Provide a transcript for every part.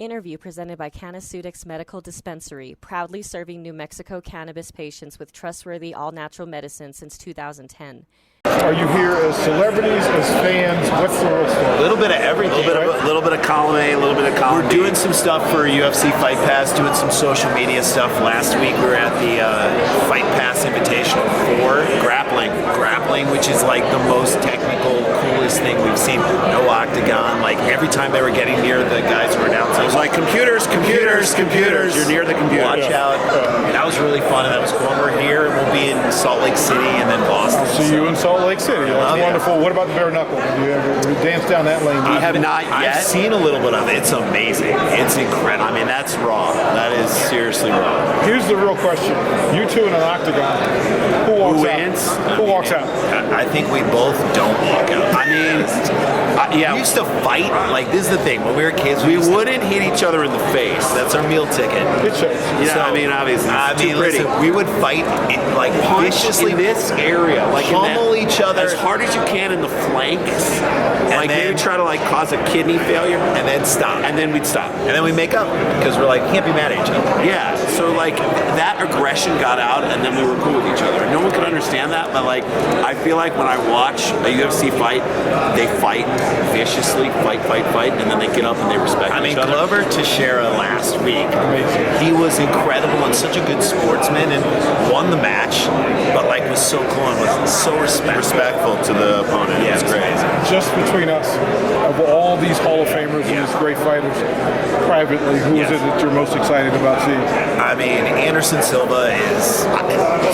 Interview presented by Canaceutics Medical Dispensary, proudly serving New Mexico cannabis patients with trustworthy all-natural medicine since 2010. Are you here as celebrities, as fans? What's the real story? A little bit of everything. A little bit of column A, a little bit of column B. We're doing some stuff for UFC Fight Pass, doing some social media stuff. Last week we were at the Fight Pass Invitational for grappling, which is like the most technical, coolest thing we've seen. No octagon. Like every time they were getting near the guys who were announcing, it was like computers. You're near the computer. Watch out. And that was really fun, and that was cool. And we're here, and we'll be in Salt Lake City and then Boston. See you in Salt Lake City. That's wonderful. What about the bare knuckle? Have you ever danced down that lane? We have not yet. I've seen a little bit of it. It's amazing. It's incredible. I mean, that's raw. That is seriously raw. Here's the real question. You two in an octagon. Who wins? Who walks out? I think we both don't walk out. I mean, we used to fight. Like, this is the thing. When we were kids, we wouldn't hit each other in the face. That's our meal ticket. It shows. Yeah, so, I mean, obviously. Listen, we would fight like viciously in this area. Like, pummel each other as hard as you can in the flanks. And like maybe try to like cause a kidney failure and then stop. And then we'd stop. And then we make up because we're like, can't be mad at each other. Yeah. So like that aggression got out and then we were cool with each other. No one could understand that, but like I feel like when I watch a UFC fight, they fight viciously, fight, and then they get up and they respect each other. Glover Teixeira last week, he was incredible and such a good sportsman and won the match, but like was so cool and was so respectful to the opponent. Yeah, it was crazy. Just between us, of all these Hall of Famers and these great fighters, privately, who is it that you're most excited about seeing? I mean, Anderson Silva is...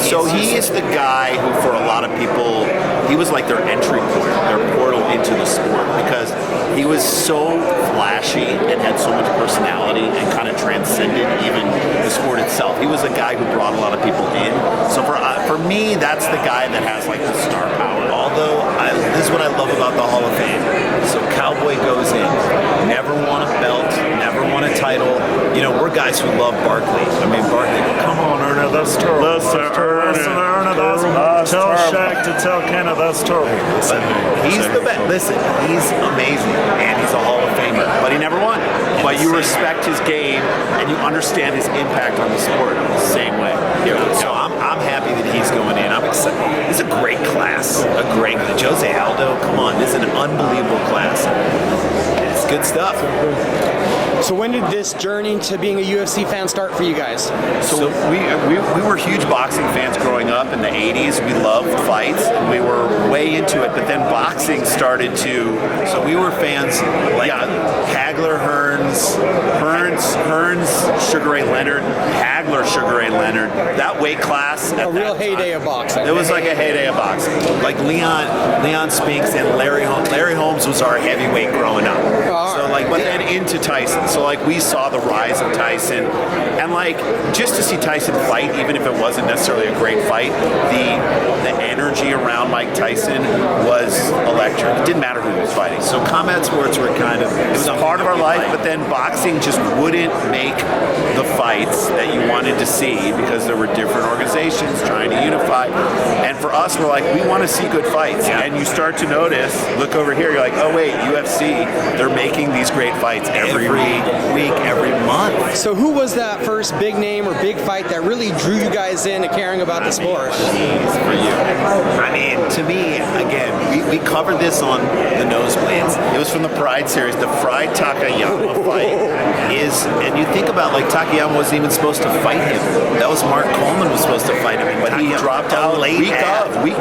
So he is the guy who, for a lot of people, he was like their entry point, their portal into the sport, because he was so flashy and had so much personality and kind of transcended even the sport itself. He was a guy who brought a lot of people in. So for me, that's the guy that has like the star power. Although, this is what I love about the Hall of Fame. So Cowboy goes in, never won a belt, never won a title. You know, we're guys who love Barkley. I mean, Barkley, come on, Erna, that's terrible. Listen, Erna, that's tell Shaq to tell Kenna, that's terrible. Listen, he's the best. Listen, he's amazing, and he's a Hall of Famer, but he never won. But you respect his game, and you understand his impact on the sport the same way. So I'm happy that he's going in. I'm excited. It's a great class. Jose Aldo, come on, this is an unbelievable class. It's good stuff. So when did this journey to being a UFC fan start for you guys? So we were huge boxing fans growing up in the 80s. We loved fights. And we were way into it, but then boxing started to... So we were fans like Hagler, Hearns, Sugar Ray Leonard, Hagler, Sugar Ray Leonard. That weight class. A real heyday of boxing. It was like a heyday of boxing. Like Leon Spinks and Larry Holmes. Larry Holmes was our heavyweight growing up. So like, but then into Tyson. So like we saw the rise of Tyson, and like just to see Tyson fight, even if it wasn't necessarily a great fight, the energy around Mike Tyson was electric. It didn't matter who was fighting. So combat sports were kind of, it was a part of our life, but then boxing just wouldn't make the fights that you wanted to see because there were different organizations trying to unify. And for us, we're like, we want to see good fights. And you start to notice, look over here, you're like, oh wait, UFC, they're making these great fights every week, every month. So who was that first big name or big fight that really drew you guys into caring about the sport? For you. I mean, to me, again, we covered this on the Nosebleeds. It was from the Pride series. The Fried Takayama fight is, and you think about like Takayama wasn't even supposed to fight him. That was Mark Coleman was supposed to fight him, but he dropped out week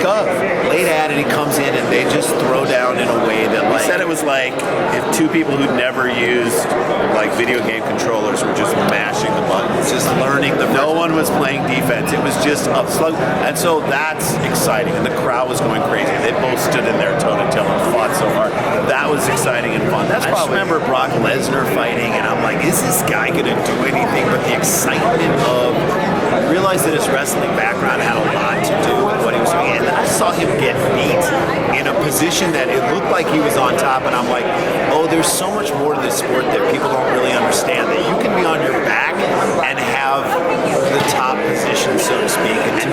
of, late ad, and he comes in and they just throw down in a way that like... He said it was like if two people who'd never used like video game controllers were just mashing the buttons, just learning no one was playing defense. It was just a slug. And so that's exciting. And the crowd was going crazy. They both stood in there toe to toe and fought so hard. That was exciting and fun. I just remember Brock Lesnar fighting, and I'm like, is this guy going to do anything? But the excitement of... I realized that his wrestling background had a lot to do with what he was doing. And then I saw him get beat in a position that it looked like he was on top, and I'm like, oh, there's so much more to this sport that people don't really understand, that you can be on your back and have the top position, so to speak. And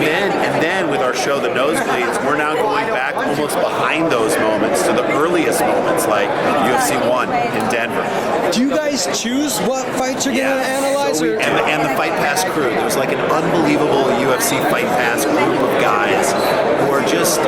then with our show, The Nosebleeds, we're now going back almost behind those moments to the earliest moments, like UFC 1 in Denver. Do you guys choose what fights you're going to analyze? So and the Fight Pass crew. There was like an unbelievable UFC Fight Pass group of guys who are just,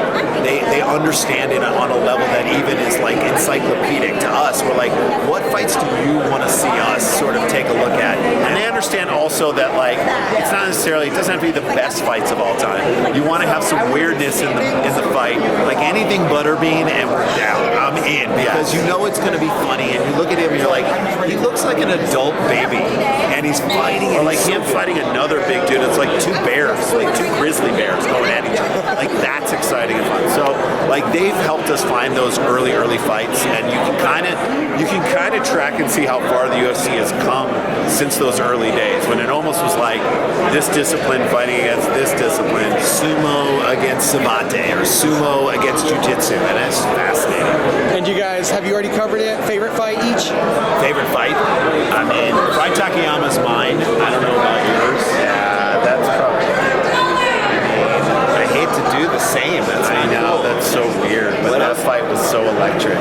they understand it on a level that even is like encyclopedic to us. We're like, what fights do you want to see us sort of take a look at? And they understand also that like, it's not necessarily, it doesn't have to be the best fights of all time. You want to have some weirdness in the fight, like anything Butterbean, and we're down. I'm in, because you know it's going to be funny, and you look at him and you're like, he looks like an adult baby, and he's fighting, or like him fighting another big dude. It's like two bears, like two grizzly bears going at each other. Like that's exciting and fun. So like they've helped us find those early fights, and you can kind of track and see how far the UFC has come since those early days, when it almost was like this discipline fighting against this discipline, sumo against sabate or sumo against jiu-jitsu, and it's fascinating. And you guys, have you already covered it? Favorite fight each? Favorite fight? I mean, Fried Takayama's mine. I don't know about yours. Yeah, that's probably. I hate to do the same. I know, that's so weird. But that fight was so electric.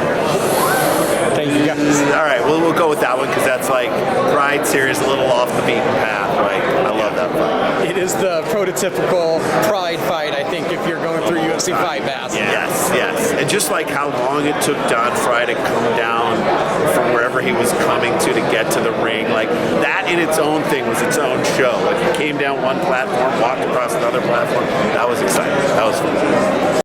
Thank you guys. All right, we'll go with that one, because that's like Pride Series, a little off the beaten path. Like, I love that fight. It is the prototypical Pride fight, I think, if you're going through UFC Fight Pass. Yes. And just like how long it took Don Fry to come down from wherever he was coming to get to the ring, like that in its own thing was its own show. Like he came down one platform, walked across another platform. That was exciting. That was fun.